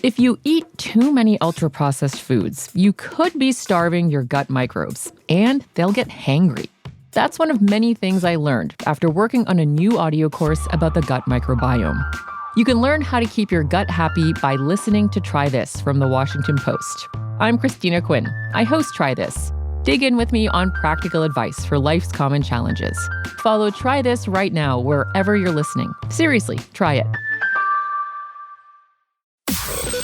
If you eat too many ultra-processed foods, you could be starving your gut microbes, and they'll get hangry. That's one of many things I learned after working on a new audio course about the gut microbiome. You can learn how to keep your gut happy by listening to Try This from the Washington Post. I'm Christina Quinn. I host Try This. Dig in with me on practical advice for life's common challenges. Follow Try This right now wherever you're listening. Seriously, try it.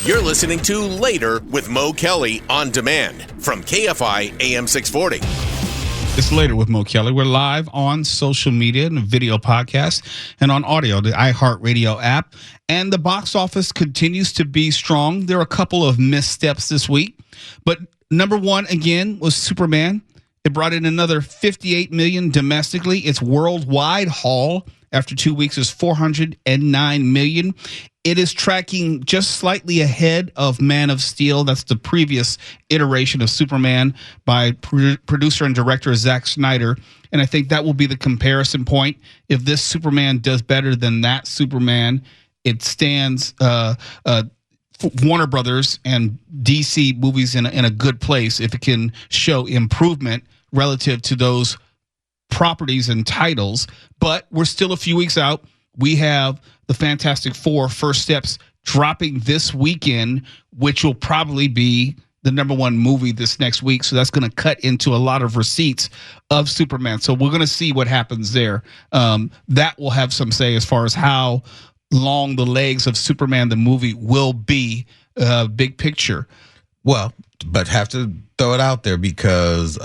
You're listening to Later with Mo Kelly on demand from KFI AM 640. It's Later with Mo Kelly. We're live on social media and video podcast and on audio, the iHeartRadio app. And the box office continues to be strong. There are a couple of missteps this week. But number one, again, was Superman. It brought in another $58 million domestically. Its worldwide haul after 2 weeks is $409 million. It is tracking just slightly ahead of Man of Steel. That's the previous iteration of Superman by producer and director Zack Snyder. And I think that will be the comparison point. If this Superman does better than that Superman, it stands Warner Brothers and DC movies in a good place if it can show improvement relative to those properties and titles. But we're still a few weeks out. We have the Fantastic Four First Steps dropping this weekend, which will probably be the number one movie this next week. So that's going to cut into a lot of receipts of Superman. So we're going to see what happens there. That will have some say as far as how long the legs of Superman the movie will be, big picture. Well, but have to throw it out there because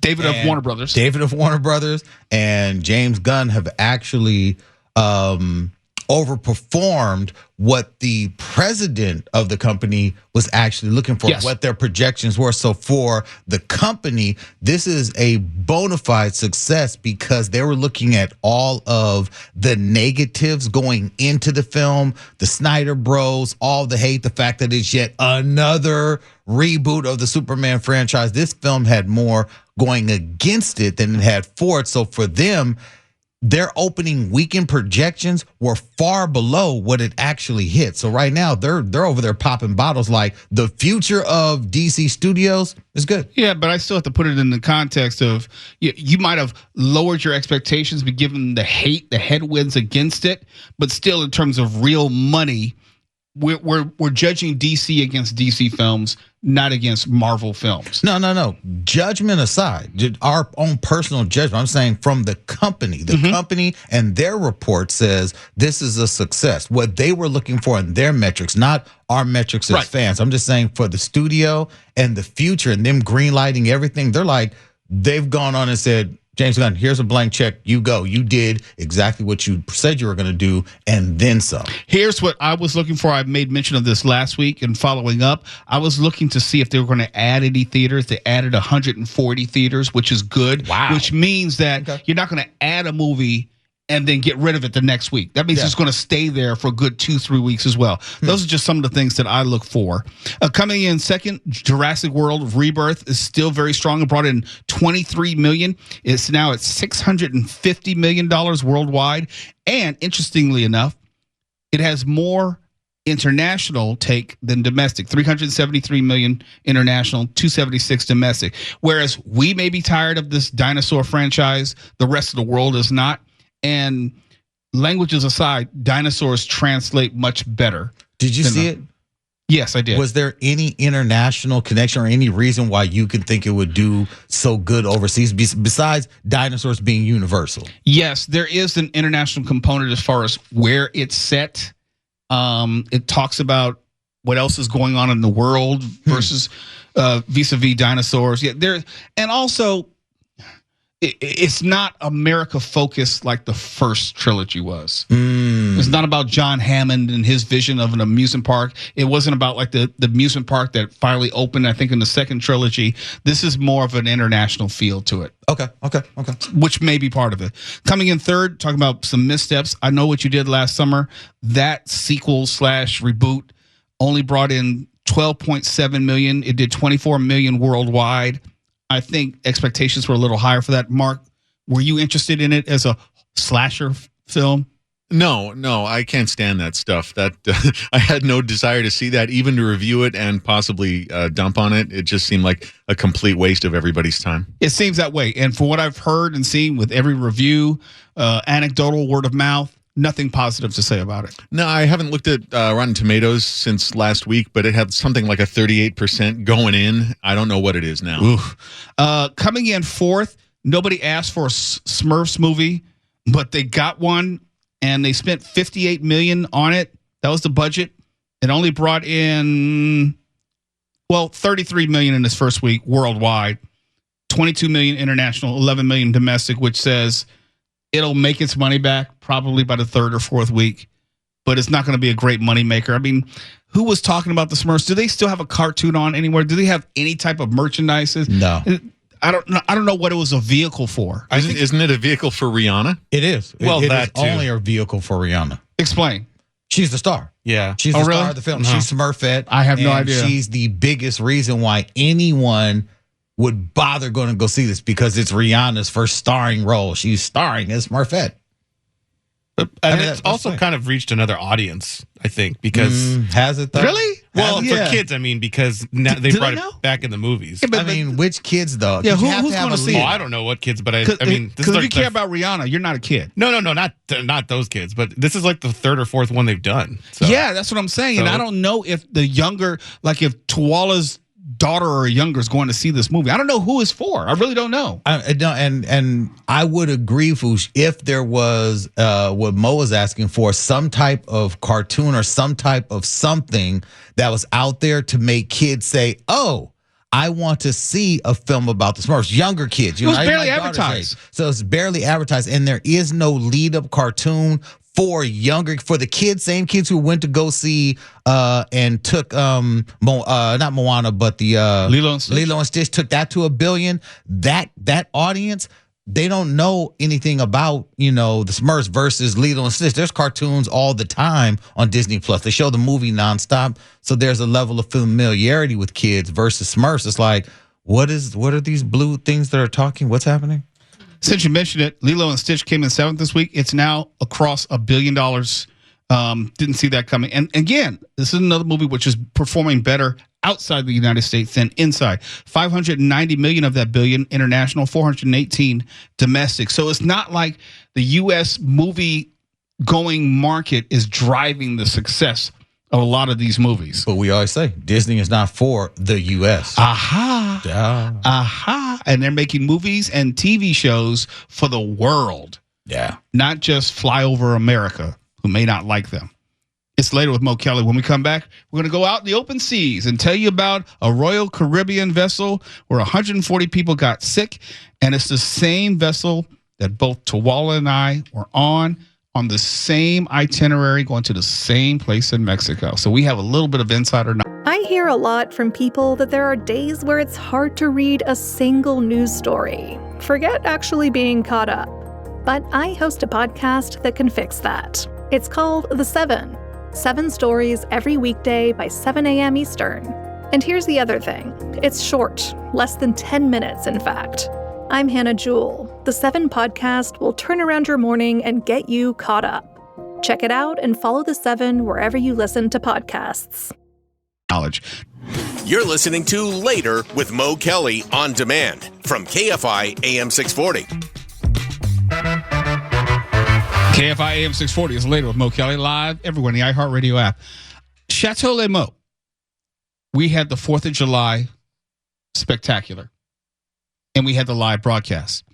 David of Warner Brothers. David of Warner Brothers and James Gunn have actually overperformed what the president of the company was actually looking for, yes, what their projections were. So for the company, this is a bona fide success because they were looking at all of the negatives going into the film, the Snyder Bros, all the hate, the fact that it's yet another reboot of the Superman franchise. This film had more going against it than it had for it. So for them, their opening weekend projections were far below what it actually hit. So right now they're over there popping bottles like the future of DC Studios is good. Yeah, but I still have to put it in the context of you might have lowered your expectations, but given the hate, the headwinds against it, but still in terms of real money, we're judging DC against DC films, not against Marvel films. No. Judgment aside, our own personal judgment. I'm saying from the company. The company and their report says this is a success. What they were looking for in their metrics, not our metrics as fans. I'm just saying for the studio and the future and them greenlighting everything, they've gone on and said, James Gunn, here's a blank check. You go. You did exactly what you said you were going to do and then some. Here's what I was looking for. I made mention of this last week and following up. I was looking to see if they were going to add any theaters. They added 140 theaters, which is good. Wow. Which means that you're not going to add a movie and then get rid of it the next week. That means it's going to stay there for a good 2-3 weeks as well. Those are just some of the things that I look for. Coming in second, Jurassic World Rebirth is still very strong. It brought in $23 million. It's now at $650 million worldwide. And interestingly enough, it has more international take than domestic. 373 million international, 276 domestic. Whereas we may be tired of this dinosaur franchise, the rest of the world is not. And languages aside, dinosaurs translate much better. Did you see it? Yes, I did. Was there any international connection or any reason why you could think it would do so good overseas besides dinosaurs being universal? Yes, there is an international component as far as where it's set. It talks about what else is going on in the world versus vis-a-vis dinosaurs. Yeah, and also it's not America focused like the first trilogy was. It's not about John Hammond and his vision of an amusement park. It wasn't about like the amusement park that finally opened, I think, in the second trilogy. This is more of an international feel to it. Okay. Which may be part of it. Coming in third, talking about some missteps. I Know What You Did Last Summer. That sequel / reboot only brought in $12.7 million. It did $24 million worldwide. I think expectations were a little higher for that. Mark, were you interested in it as a slasher film? No, I can't stand that stuff. That I had no desire to see that, even to review it and possibly dump on it. It just seemed like a complete waste of everybody's time. It seems that way. And for what I've heard and seen with every review, anecdotal, word of mouth, nothing positive to say about it. No, I haven't looked at Rotten Tomatoes since last week, but it had something like a 38% going in. I don't know what it is now. Coming in fourth, nobody asked for a Smurfs movie, but they got one. And they spent $58 million on it. That was the budget. It only brought in, $33 million in this first week worldwide, $22 million international, $11 million domestic, which says it'll make its money back probably by the third or fourth week. But it's not going to be a great moneymaker. I mean, who was talking about the Smurfs? Do they still have a cartoon on anywhere? Do they have any type of merchandise? No. I don't know what it was a vehicle for. Isn't it a vehicle for Rihanna? It is. Well, it that is too. only a vehicle for Rihanna. Explain. She's the star. Yeah. She's the star of the film. She's Smurfette. I have no and idea. She's the biggest reason why anyone would bother going to go see this, because it's Rihanna's first starring role. She's starring as Smurfette. And it's also kind of reached another audience, I think, because has it though? Really? Well, Yeah. for kids, I mean, because now they brought it back in the movies. I mean, which kids though? Yeah, 'Cause you who's have to have gonna a see lead. it? I don't know what kids, but I mean, this because is if like you care about Rihanna, you're not a kid. No, not those kids, but this is like the third or fourth one they've done. So. Yeah, that's what I'm saying. And So- I don't know if the younger, like if Tuala's daughter or younger is going to see this movie. I don't know who it's for. I really don't know. And I would agree, Foosh, if there was what Mo was asking for, some type of cartoon or some type of something that was out there to make kids say, "Oh, I want to see a film about the Smurfs." Younger kids, It was even barely my daughter's advertised. age. So it's barely advertised, and there is no lead-up cartoon for the kids, same kids who went to go see and took not Moana, but the Lilo and Stitch. took that to $1 billion. That audience, they don't know anything about, the Smurfs versus Lilo and Stitch. There's cartoons all the time on Disney Plus. They show the movie nonstop, so there's a level of familiarity with kids versus Smurfs. It's like, what are these blue things that are talking? What's happening? Since you mentioned it, Lilo and Stitch came in seventh this week. It's now across $1 billion. Didn't see that coming. And again, this is another movie which is performing better outside the United States than inside. 590 million of that billion international, 418 domestic. So it's not like the U.S. movie going market is driving the success of a lot of these movies. But we always say Disney is not for the U.S. Aha. Yeah. Aha. And they're making movies and TV shows for the world, Yeah. not just fly over America, who may not like them. It's Later with Mo Kelly. When we come back, we're going to go out in the open seas and tell you about a Royal Caribbean vessel where 140 people got sick. And it's the same vessel that both Tawala and I were on the same itinerary, going to the same place in Mexico. So we have a little bit of insider knowledge. I hear a lot from people that there are days where it's hard to read a single news story. Forget actually being caught up. But I host a podcast that can fix that. It's called The Seven. 7 stories every weekday by 7 a.m. Eastern. And here's the other thing. It's short, less than 10 minutes, in fact. I'm Hannah Jewell. The 7 podcast will turn around your morning and get you caught up. Check it out and follow The 7 wherever you listen to podcasts. You're listening to Later with Mo Kelly on demand from KFI AM 640. KFI AM 640 is Later with Mo Kelly, live everywhere in the iHeartRadio app. Chateau Les Mots. We had the 4th of July spectacular, and we had the live broadcast.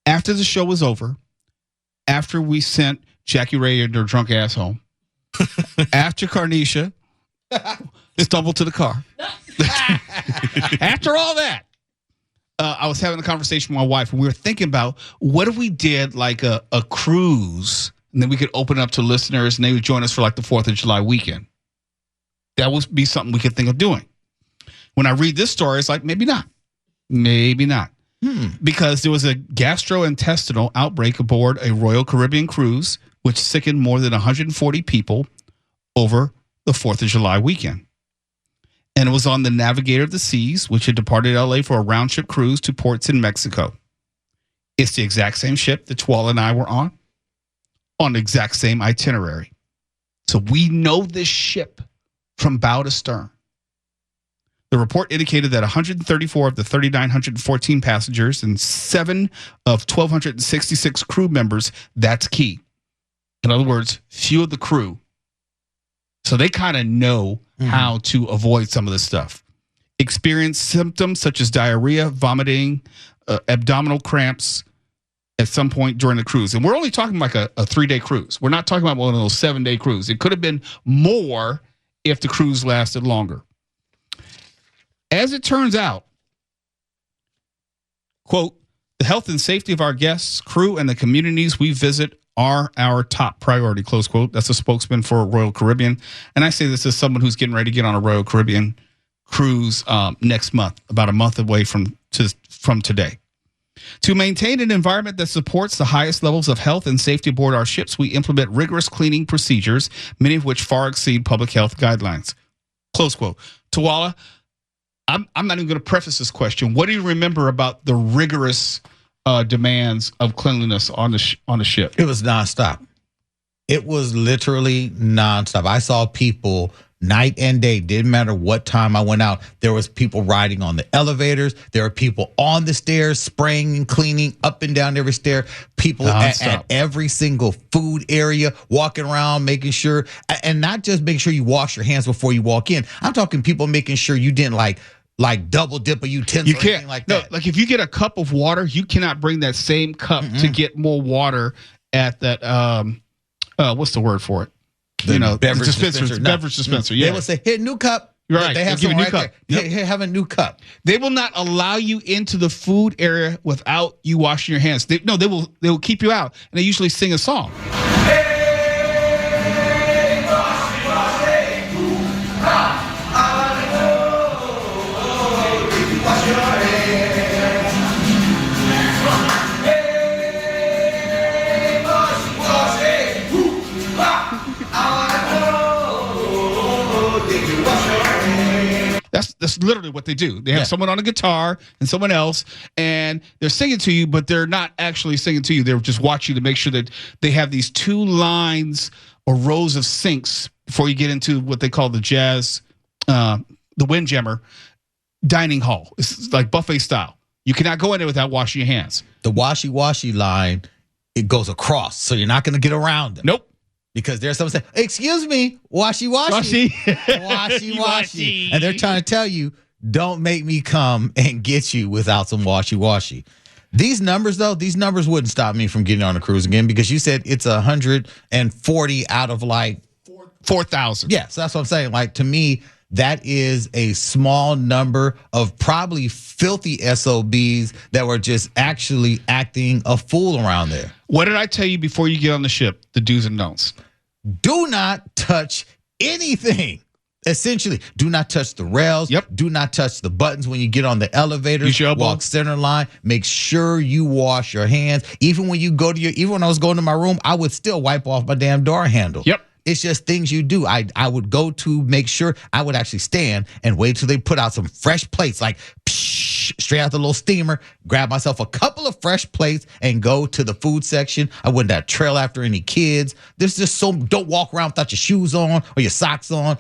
After the show was over, after we sent Jackie Ray and her drunk ass home, after Carnisha stumbled to the car, after all that, I was having a conversation with my wife, and we were thinking about what if we did like a cruise, and then we could open it up to listeners, and they would join us for like the 4th of July weekend. That would be something we could think of doing. When I read this story, it's like, maybe not. Maybe not. Because there was a gastrointestinal outbreak aboard a Royal Caribbean cruise, which sickened more than 140 people over the 4th of July weekend. And it was on the Navigator of the Seas, which had departed LA for a round-trip cruise to ports in Mexico. It's the exact same ship that Tawala and I were on. on the exact same itinerary. So we know this ship from bow to stern. The report indicated that 134 of the 3,914 passengers and 7 of 1,266 crew members, that's key. In other words, few of the crew. So they kind of know how to avoid some of this stuff. Experienced symptoms such as diarrhea, vomiting, abdominal cramps at some point during the cruise. And we're only talking like a 3-day cruise. We're not talking about one of those 7-day cruises. It could have been more if the cruise lasted longer. As it turns out, quote, the health and safety of our guests, crew, and the communities we visit are our top priority, close quote. That's a spokesman for Royal Caribbean. And I say this as someone who's getting ready to get on a Royal Caribbean cruise next month, about a month away from today. To maintain an environment that supports the highest levels of health and safety aboard our ships, we implement rigorous cleaning procedures, many of which far exceed public health guidelines. Close quote. Tawala, I'm not even going to preface this question. What do you remember about the rigorous demands of cleanliness on the ship? It was nonstop. It was literally nonstop. I saw people night and day, didn't matter what time I went out. There was people riding on the elevators. There were people on the stairs, spraying and cleaning up and down every stair. People at every single food area, walking around, making sure, and not just making sure you wash your hands before you walk in. I'm talking people making sure you didn't like double dip a utensil or anything like that. No, like if you get a cup of water, you cannot bring that same cup to get more water at that, what's the word for it? Beverage dispenser. Beverage dispenser. Yeah. They will say, "Here, new cup." Right. They have give some a new right cup. There. Yep. Here, have a new cup. They will not allow you into the food area without you washing your hands. They will keep you out, and they usually sing a song. That's literally what they do. They have someone on a guitar and someone else, and they're singing to you, but they're not actually singing to you. They're just watching to make sure that they have these 2 lines or rows of sinks before you get into what they call the jazz, the Windjammer dining hall. It's like buffet style. You cannot go in there without washing your hands. The washy line, it goes across, so you're not going to get around them. Nope. Because there's someone saying, "Excuse me, washy." And they're trying to tell you, don't make me come and get you without some washy. These numbers wouldn't stop me from getting on a cruise again, because you said it's 140 out of like 4,000. Yeah, so that's what I'm saying. Like, to me, that is a small number of probably filthy SOBs that were just actually acting a fool around there. What did I tell you before you get on the ship? The do's and don'ts. Do not touch anything. Essentially, do not touch the rails. Yep. Do not touch the buttons when you get on the elevator. Walk center line. Make sure you wash your hands. Even when you go to even when I was going to my room, I would still wipe off my damn door handle. Yep. It's just things you do. I would go to make sure. I would actually stand and wait till they put out some fresh plates, like straight out the little steamer, grab myself a couple of fresh plates and go to the food section. I wouldn't trail after any kids. There's just don't walk around without your shoes on or your socks on.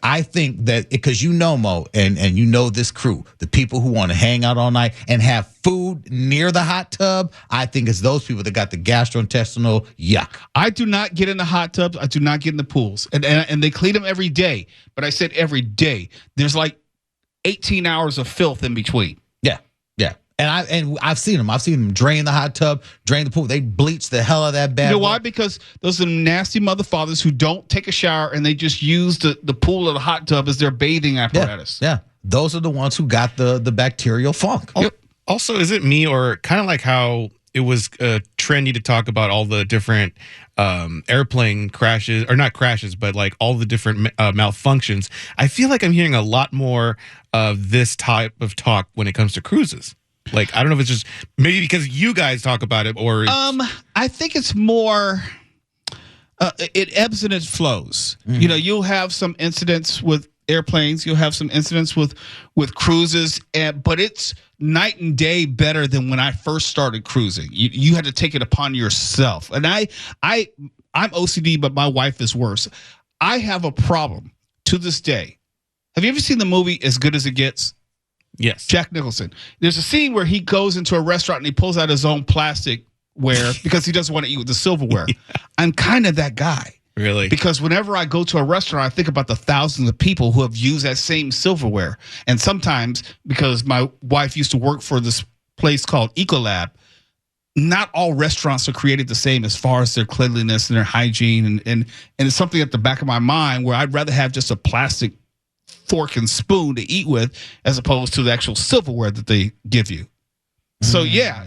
I think that because Mo, and you know this crew, the people who want to hang out all night and have food near the hot tub, I think it's those people that got the gastrointestinal yuck. I do not get in the hot tubs. I do not get in the pools. And they clean them every day. But I said every day. There's like 18 hours of filth in between. Yeah. And I've seen them. I've seen them drain the hot tub, drain the pool. They bleach the hell out of that bad. You know why? Because those are nasty mother fathers who don't take a shower and they just use the pool or the hot tub as their bathing apparatus. Yeah. Those are the ones who got the bacterial funk. Yep. Also, is it me, or kind of like how it was trendy to talk about all the different airplane crashes, or not crashes, but like all the different malfunctions? I feel like I'm hearing a lot more of this type of talk when it comes to cruises. Like, I don't know if it's just maybe because you guys talk about it, or I think it's more it ebbs and it flows. Mm-hmm. You'll have some incidents with airplanes. You'll have some incidents with cruises, but it's night and day better than when I first started cruising. You had to take it upon yourself. And I'm OCD, but my wife is worse. I have a problem to this day. Have you ever seen the movie As Good as It Gets? Yes. Jack Nicholson. There's a scene where he goes into a restaurant and he pulls out his own plasticware because he doesn't want to eat with the silverware. Yeah. I'm kind of that guy. Really? Because whenever I go to a restaurant, I think about the thousands of people who have used that same silverware. And sometimes, because my wife used to work for this place called Ecolab, not all restaurants are created the same as far as their cleanliness and their hygiene. And it's something at the back of my mind where I'd rather have just a plastic fork and spoon to eat with as opposed to the actual silverware that they give you. So yeah,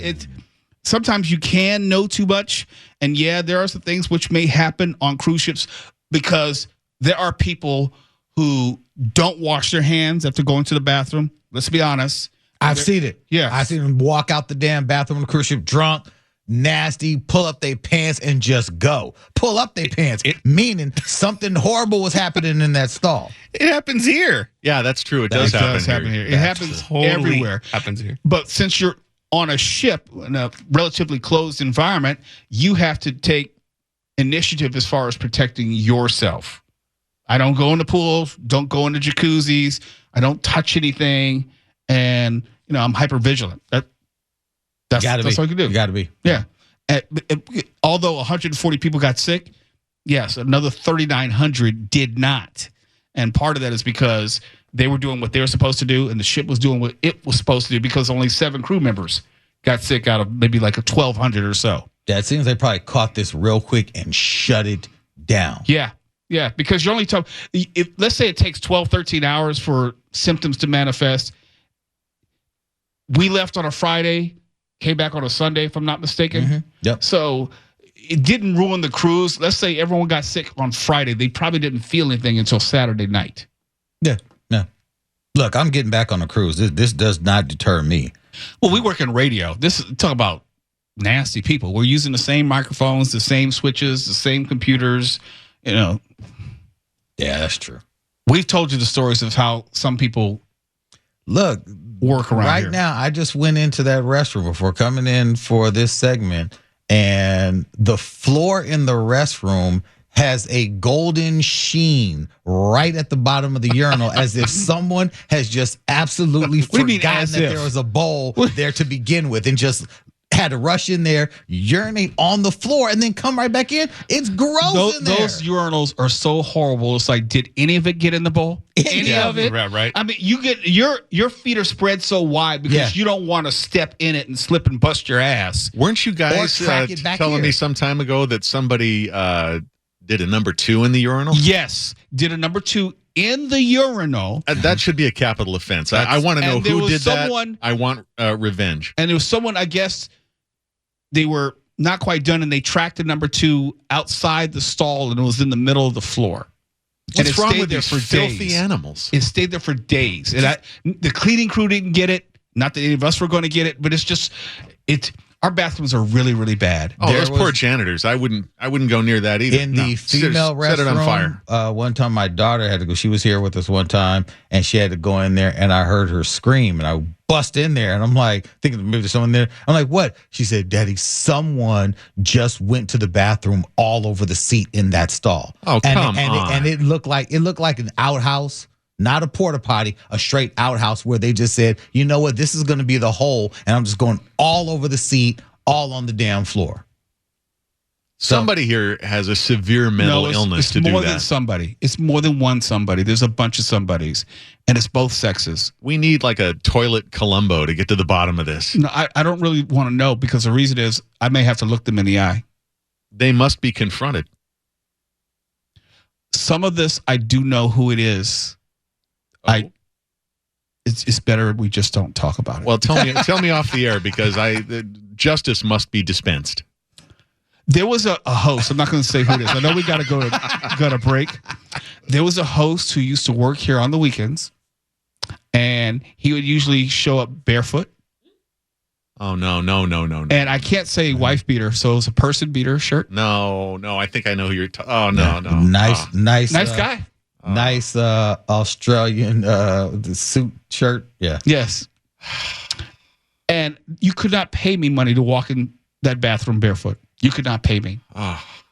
sometimes you can know too much. And yeah, there are some things which may happen on cruise ships because there are people who don't wash their hands after going to the bathroom. Let's be honest. I've seen it. Yeah. I've seen them walk out the damn bathroom on the cruise ship drunk, nasty, pull up their pants and just go. Pull up their pants, meaning something horrible was happening in that stall. It happens here. Yeah, that's true. It does happen here. It happens everywhere. Happens here. But since you're on a ship in a relatively closed environment, you have to take initiative as far as protecting yourself. I don't go in the pools, don't go in the jacuzzis, I don't touch anything, and I'm hyper vigilant. That's all you can do. You got to be. Yeah. Although 140 people got sick, yes, another 3,900 did not. And part of that is because they were doing what they were supposed to do, and the ship was doing what it was supposed to do because only 7 crew members got sick out of maybe like 1,200 or so. Yeah, it seems they probably caught this real quick and shut it down. Yeah. Yeah, because you're only talking, let's say it takes 12, 13 hours for symptoms to manifest. We left on a Friday, came back on a Sunday, if I'm not mistaken. Mm-hmm. Yep. So it didn't ruin the cruise. Let's say everyone got sick on Friday. They probably didn't feel anything until Saturday night. Yeah. Look, I'm getting back on a cruise. This does not deter me. Well, we work in radio. Talk about nasty people. We're using the same microphones, the same switches, the same computers. Yeah, that's true. We've told you the stories of how some people work around right here. Now, I just went into that restroom before coming in for this segment, and the floor in the restroom has a golden sheen right at the bottom of the urinal, as if someone has just absolutely forgotten that there was a bowl there to begin with and just had to rush in there, urinate on the floor, and then come right back in. It's gross in there. Those urinals are so horrible. It's like, did any of it get in the bowl? Any of it? Right. I mean, you get your feet are spread so wide because you don't want to step in it and slip and bust your ass. Weren't you guys telling me some time ago that somebody did a number 2 in the urinal? Yes, did a number 2 in the urinal. That should be a capital offense. I want to know who did that. I want revenge. And there was someone, I guess, they were not quite done, and they tracked the number 2 outside the stall, and it was in the middle of the floor. What's wrong with these filthy animals? It stayed there for days. And the cleaning crew didn't get it. Not that any of us were going to get it, but it's just our bathrooms are really, really bad. Oh, those poor janitors. I wouldn't go near that either. In the female restroom, set it on fire. One time my daughter had to go. She was here with us one time, and she had to go in there, and I heard her scream, and I bust in there, and I'm like, thinking maybe there's someone there. I'm like, what? She said, Daddy, someone just went to the bathroom all over the seat in that stall. Oh, come on. And it looked like an outhouse. Not a porta potty, a straight outhouse where they just said, you know what, this is going to be the hole, and I'm just going all over the seat, all on the damn floor. Somebody here has a severe mental illness to do that. It's more than somebody. It's more than one somebody. There's a bunch of somebodies, and it's both sexes. We need like a toilet Columbo to get to the bottom of this. No, I don't really want to know, because the reason is I may have to look them in the eye. They must be confronted. Some of this, I do know who it is. It's better we just don't talk about it. Well, tell me off the air, because justice must be dispensed. There was a host. I'm not going to say who it is. I know we got to go to break. There was a host who used to work here on the weekends, and he would usually show up barefoot. Oh, no. And I can't say wife beater, so it was a person beater shirt. No, I think I know who you're talking. Oh, no. Nice guy. Nice Australian the suit shirt. Yeah. Yes. And you could not pay me money to walk in that bathroom barefoot. You could not pay me.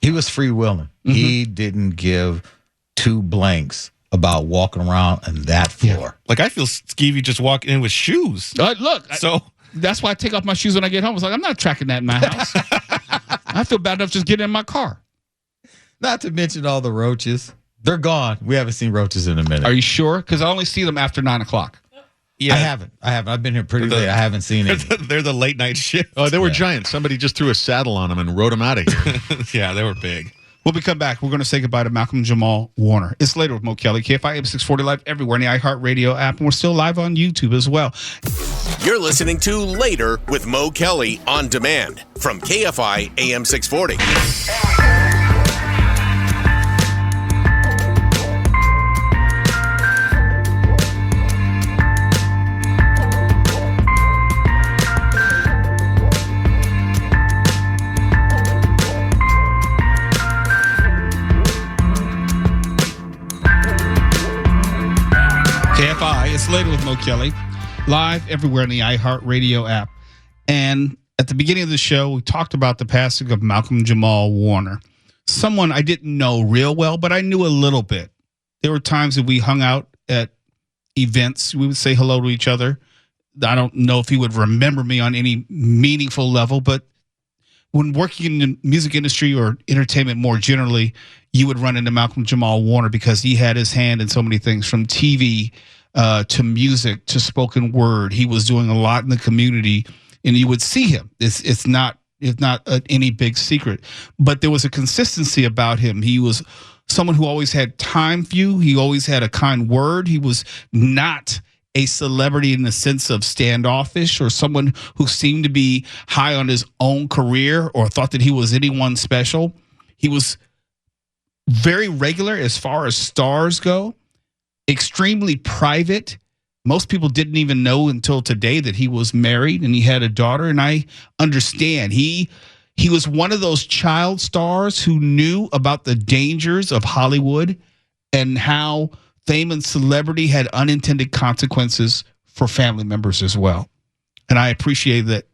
He was freewheeling. He didn't give two blanks about walking around on that floor. Like, I feel skeevy just walking in with shoes. Look, So that's why I take off my shoes when I get home. It's like, I'm not tracking that in my house. I feel bad enough just getting in my car. Not to mention all the roaches. They're gone. We haven't seen roaches in a minute. Are you sure? Because I only see them after 9 o'clock. yeah, I haven't. I've been here pretty late. I haven't seen it. they're the late night shift. Oh, they were giant. Somebody just threw a saddle on them and rode them out of here. Yeah, they were big. When we come back, we're going to say goodbye to Malcolm-Jamal Warner. It's Later with Mo Kelly, KFI AM 640 live everywhere in the iHeartRadio app, and we're still live on YouTube as well. You're listening to Later with Mo Kelly on demand from KFI AM 640. KFI, it's Later with Mo Kelly, live everywhere in the iHeartRadio app. And at the beginning of the show, we talked about the passing of Malcolm-Jamal Warner, someone I didn't know real well, but I knew a little bit. There were times that we hung out at events. We would say hello to each other. I don't know if he would remember me on any meaningful level, but when working in the music industry or entertainment more generally, you would run into Malcolm-Jamal Warner because he had his hand in so many things, from TV to music to spoken word. He was doing a lot in the community, and you would see him. It's not any big secret, but there was a consistency about him. He was someone who always had time for you. He always had a kind word. He was not a celebrity in the sense of standoffish or someone who seemed to be high on his own career or thought that he was anyone special. He was very regular as far as stars go, extremely private. Most people didn't even know until today that he was married and he had a daughter. And I understand he was one of those child stars who knew about the dangers of Hollywood and how fame and celebrity had unintended consequences for family members as well. And I appreciate that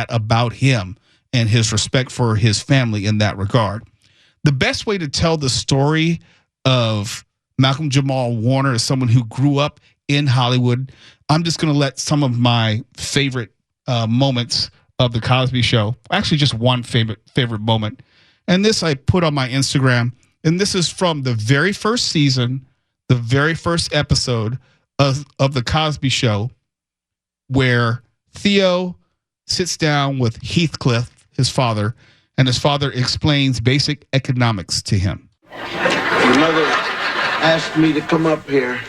about him and his respect for his family in that regard. The best way to tell the story of Malcolm-Jamal Warner is someone who grew up in Hollywood. I'm just going to let some of my favorite moments of The Cosby Show, actually just one favorite moment. And this I put on my Instagram. And this is from the very first season, the very first episode of The Cosby Show, where Theo sits down with Heathcliff, his father, and his father explains basic economics to him. Your mother asked me to come up here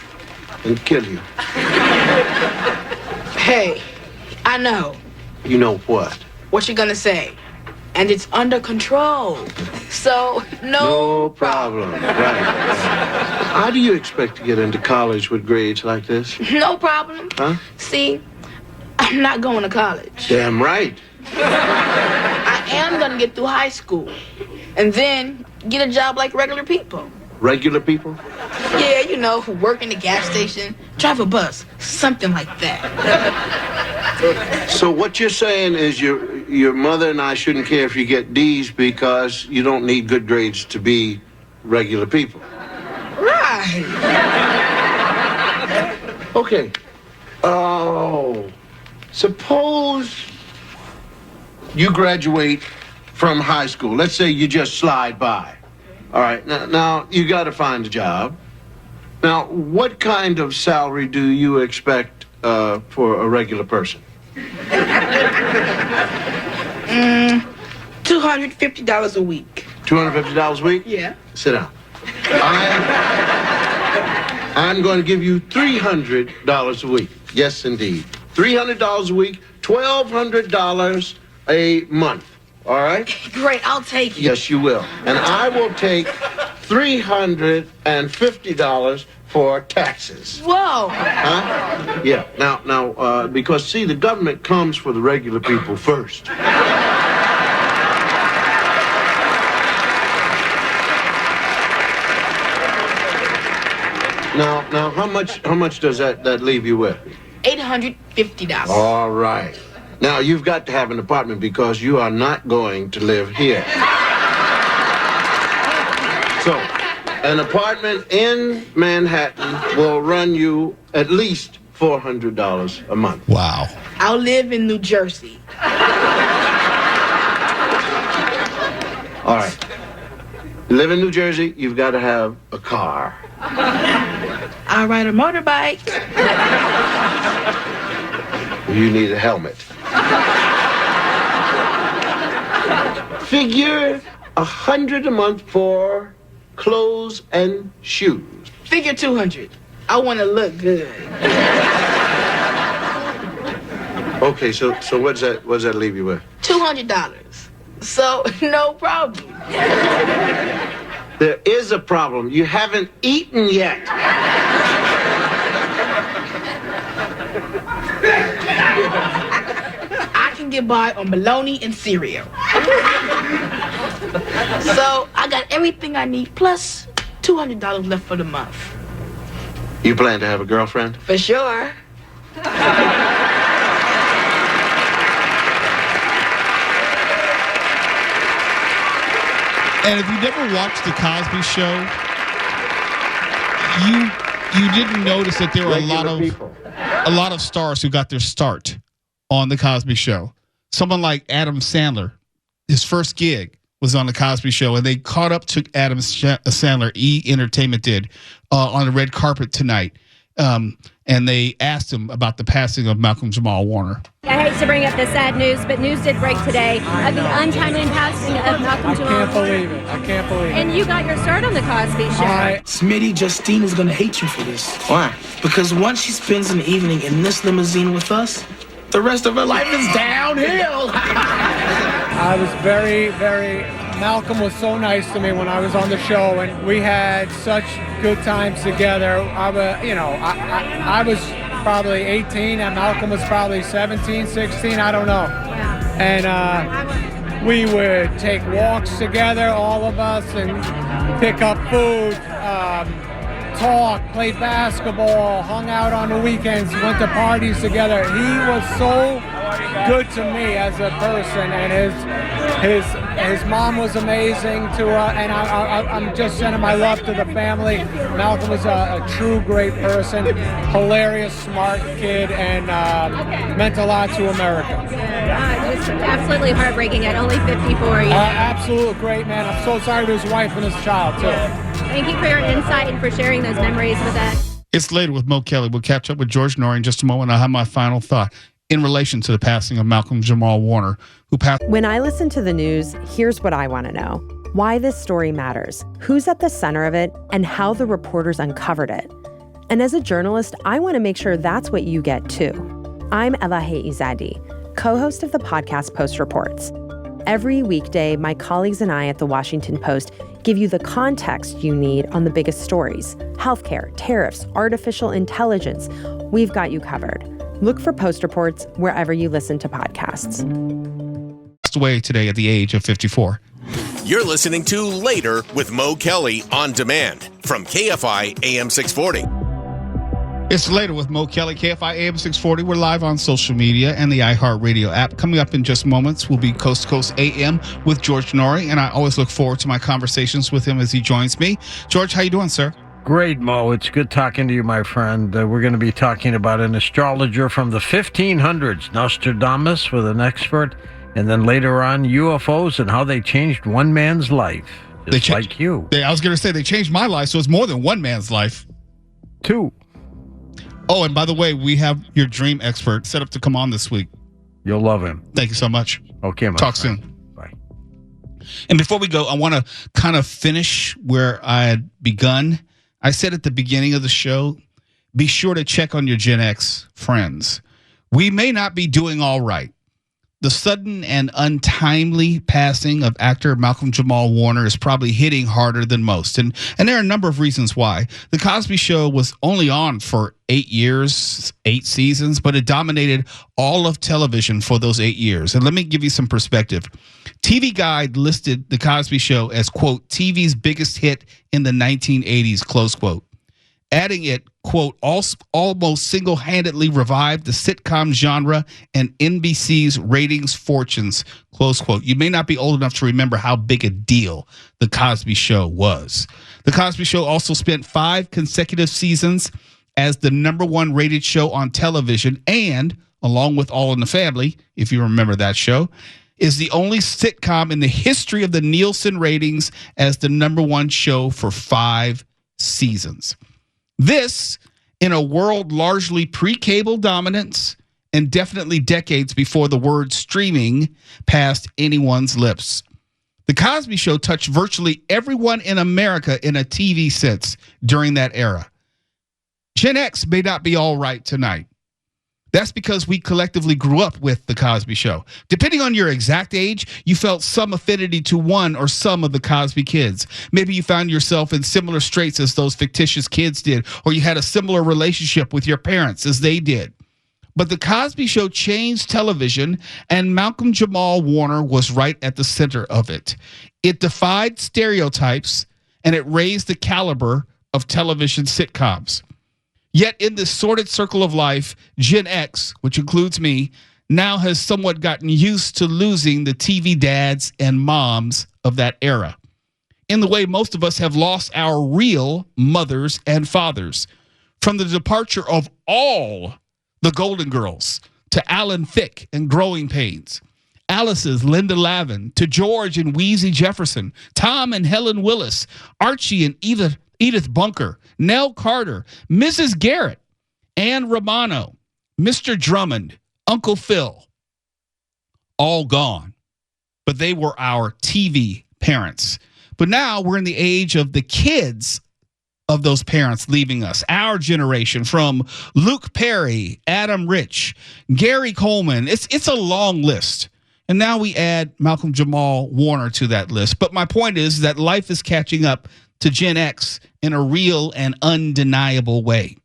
and kill you. Hey, I know. You know what? What you gonna say? And it's under control. So, no problem. Right. How do you expect to get into college with grades like this? No problem. Huh? See, I'm not going to college. Damn right. I am gonna get through high school and then get a job like regular people. Regular people? Yeah, you know, work in the gas station, drive a bus, something like that. So what you're saying is your mother and I shouldn't care if you get D's because you don't need good grades to be regular people. Right. Okay. Oh, suppose you graduate from high school. Let's say you just slide by. All right, now you got to find a job. Now, what kind of salary do you expect for a regular person? $250 a week. $250 a week? Yeah. Sit down. I'm going to give you $300 a week. Yes, indeed. $300 a week, $1,200 a month. All right? Great, I'll take it. Yes, you will. And I will take $350 for taxes. Whoa. Huh? Yeah. Now, because, see, the government comes for the regular people first. Now, how much does that leave you with? $850. All right. Now, you've got to have an apartment because you are not going to live here. So, an apartment in Manhattan will run you at least $400 a month. Wow. I'll live in New Jersey. All right. You live in New Jersey, you've got to have a car. I'll ride a motorbike. You need a helmet. Figure $100 a month for clothes and shoes. Figure 200. I want to look good. Okay, so what does that leave you with? $200. So, no problem. There is a problem. You haven't eaten yet. I can get by on bologna and cereal. So, I got everything I need, plus $200 left for the month. You plan to have a girlfriend? For sure. And if you never watched The Cosby Show, you didn't notice that there were a lot of stars who got their start on The Cosby Show. Someone like Adam Sandler, his first gig was on The Cosby Show, and they caught up to Adam Sandler, E! Entertainment did, on the red carpet tonight. And they asked him about the passing of Malcolm-Jamal Warner. I hate to bring up the sad news, but news did break today of the untimely passing of Malcolm-Jamal Warner. I can't believe it. I can't believe it. And you got your start on The Cosby Show. Smitty, Justine is going to hate you for this. Why? Because once she spends an evening in this limousine with us, the rest of her life is downhill. I was very, Malcolm was so nice to me when I was on the show, and we had such good times together. I was probably 18, and Malcolm was probably 17, 16, I don't know. Wow. And we would take walks together, all of us, and pick up food, talk, played basketball, hung out on the weekends, went to parties together. He was so good to me as a person, and his mom was amazing to and I'm just sending my love to the family. Malcolm was a true great person, hilarious, smart kid, and meant a lot to America. Just absolutely heartbreaking at only 54 years. Absolutely great man. I'm so sorry to his wife and his child too. Thank you for your insight and for sharing those memories with us. It's Later with Mo Kelly. We'll catch up with George Norrie in just a moment. I'll have my final thought in relation to the passing of Malcolm-Jamal Warner, who passed. When I listen to the news, here's what I want to know. Why this story matters, who's at the center of it, and how the reporters uncovered it. And as a journalist, I want to make sure that's what you get too. I'm Elahe Izadi, co-host of the podcast Post Reports. Every weekday, my colleagues and I at The Washington Post give you the context you need on the biggest stories. Healthcare, tariffs, artificial intelligence. We've got you covered. Look for Post Reports wherever you listen to podcasts. Passed away today at the age of 54. You're listening to Later with Mo Kelly on demand from KFI AM 640. It's Later with Mo Kelly, KFI AM 640. We're live on social media and the iHeartRadio app. Coming up in just moments will be Coast to Coast AM with George Norrie, and I always look forward to my conversations with him as he joins me. George, how you doing, sir? Great, Mo. It's good talking to you, my friend. We're going to be talking about an astrologer from the 1500s, Nostradamus, with an expert, and then later on, UFOs and how they changed one man's life, just like you. I was going to say they changed my life, so it's more than one man's life. Two. Oh, and by the way, we have your dream expert set up to come on this week. You'll love him. Thank you so much. Okay, my Talk friend. soon. Bye. And before we go, I want to kind of finish where I had begun. I said at the beginning of the show, be sure to check on your Gen X friends. We may not be doing all right. The sudden and untimely passing of actor Malcolm-Jamal Warner is probably hitting harder than most. And there are a number of reasons why. The Cosby Show was only on for 8 years, 8 seasons, but it dominated all of television for those 8 years. And let me give you some perspective. TV Guide listed The Cosby Show as, quote, TV's biggest hit in the 1980s, close quote. adding it, quote, almost single-handedly revived the sitcom genre and NBC's ratings fortunes, close quote. You may not be old enough to remember how big a deal The Cosby Show was. The Cosby Show also spent 5 consecutive seasons as the #1 rated show on television and, along with All in the Family, if you remember that show, is the only sitcom in the history of the Nielsen ratings as the #1 show for 5 seasons. This, in a world largely pre-cable dominance and definitely decades before the word streaming passed anyone's lips. The Cosby Show touched virtually everyone in America in a TV sense during that era. Gen X may not be all right tonight. That's because we collectively grew up with The Cosby Show. Depending on your exact age, you felt some affinity to one or some of the Cosby kids. Maybe you found yourself in similar straits as those fictitious kids did, or you had a similar relationship with your parents as they did. But The Cosby Show changed television, and Malcolm-Jamal Warner was right at the center of it. It defied stereotypes, and it raised the caliber of television sitcoms. Yet in this sordid circle of life, Gen X, which includes me, now has somewhat gotten used to losing the TV dads and moms of that era, in the way most of us have lost our real mothers and fathers. From the departure of all the Golden Girls to Alan Thicke and Growing Pains, Alice's Linda Lavin to George and Wheezy Jefferson, Tom and Helen Willis, Archie and Edith Bunker, Nell Carter, Mrs. Garrett, Ann Romano, Mr. Drummond, Uncle Phil, all gone. But they were our TV parents. But now we're in the age of the kids of those parents leaving us. Our generation, from Luke Perry, Adam Rich, Gary Coleman. It's a long list. And now we add Malcolm-Jamal Warner to that list. But my point is that life is catching up to Gen X in a real and undeniable way.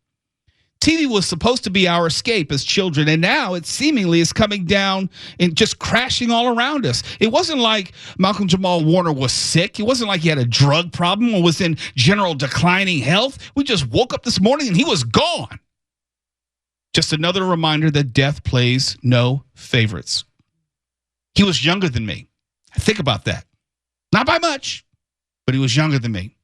TV was supposed to be our escape as children, and now it seemingly is coming down and just crashing all around us. It wasn't like Malcolm-Jamal Warner was sick. It wasn't like he had a drug problem or was in general declining health. We just woke up this morning and he was gone. Just another reminder that death plays no favorites. He was younger than me. Think about that. Not by much, but he was younger than me.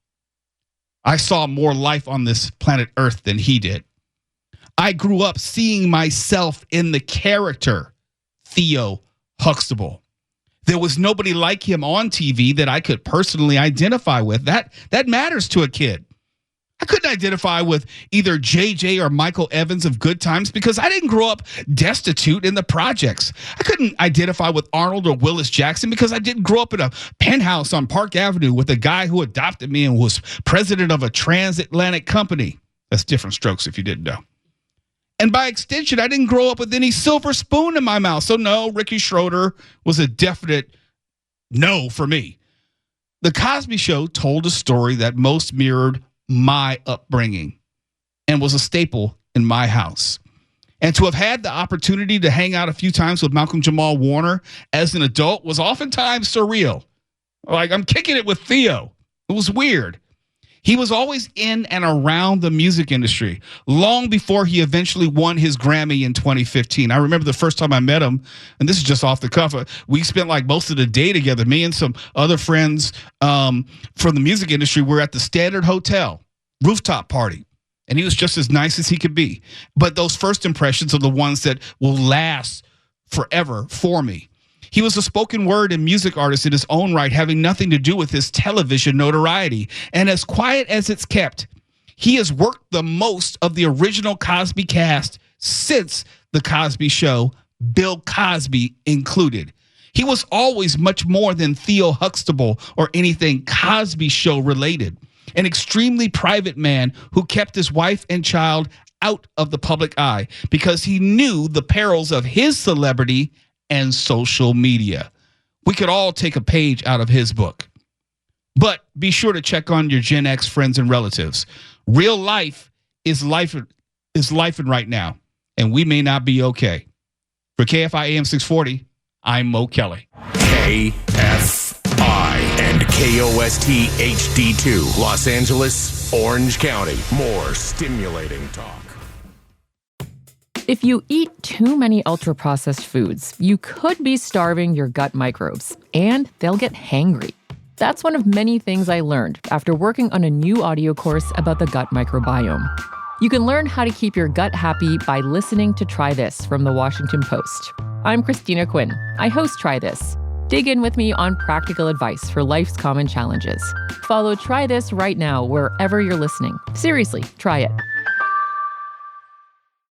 I saw more life on this planet Earth than he did. I grew up seeing myself in the character Theo Huxtable. There was nobody like him on TV that I could personally identify with. That matters to a kid. I couldn't identify with either JJ or Michael Evans of Good Times because I didn't grow up destitute in the projects. I couldn't identify with Arnold or Willis Jackson because I didn't grow up in a penthouse on Park Avenue with a guy who adopted me and was president of a transatlantic company. That's different strokes if you didn't know. And by extension, I didn't grow up with any silver spoon in my mouth. So no, Ricky Schroeder was a definite no for me. The Cosby Show told a story that most mirrored my upbringing and was a staple in my house. And to have had the opportunity to hang out a few times with Malcolm-Jamal Warner as an adult was oftentimes surreal. Like, I'm kicking it with Theo. It was weird. He was always in and around the music industry long before he eventually won his Grammy in 2015. I remember the first time I met him, and this is just off the cuff. We spent like most of the day together. Me and some other friends from the music industry were at the Standard Hotel rooftop party, and he was just as nice as he could be. But those first impressions are the ones that will last forever for me. He was a spoken word and music artist in his own right, having nothing to do with his television notoriety. And as quiet as it's kept, he has worked the most of the original Cosby cast since The Cosby Show, Bill Cosby included. He was always much more than Theo Huxtable or anything Cosby Show related. An extremely private man who kept his wife and child out of the public eye because he knew the perils of his celebrity and social media. We could all take a page out of his book. But be sure to check on your Gen X friends and relatives. Real life is life right now, and we may not be okay. For KFI AM 640, I'm Mo Kelly. KFI and KOST HD2, Los Angeles, Orange County. More stimulating talk. If you eat too many ultra-processed foods, you could be starving your gut microbes, and they'll get hangry. That's one of many things I learned after working on a new audio course about the gut microbiome. You can learn how to keep your gut happy by listening to Try This from the Washington Post. I'm Christina Quinn. I host Try This. Dig in with me on practical advice for life's common challenges. Follow Try This right now wherever you're listening. Seriously, try it.